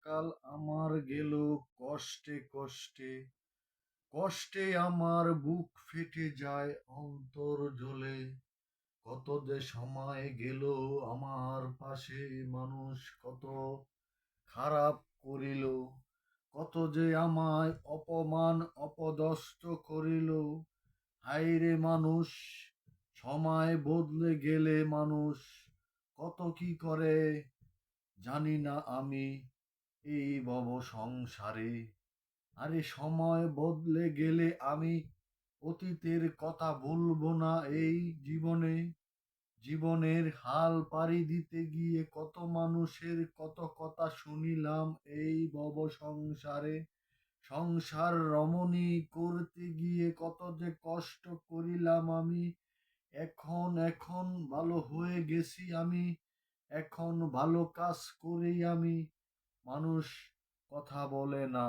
কাল আমার গেল কষ্টে কষ্টে, কষ্টে আমার বুক ফেটে যায় অন্তর জ্বলে। কত যে সময় গেল আমার পাশে মানুষ কত খারাপ করিল, কত যে আমায় অপমান অপদস্থ করিল। হায়রে মানুষ, সময় বদলে গেলে মানুষ কত কি করে জানি না আমি এই ভব সংসারে। আরে সময় বদলে গেলে আমি অতীতের কথা ভুলবো না এই জীবনে। জীবনের হাল পাড়ি দিতে গিয়ে কত মানুষের কত কথা শুনিলাম এই ভব সংসারে। সংসার রমণী করতে গিয়ে কত যে কষ্ট করিলাম আমি। এখন এখন ভালো হয়ে গেছি আমি, এখন ভালো কাজ করি আমি। মানুষ কথা বলে না।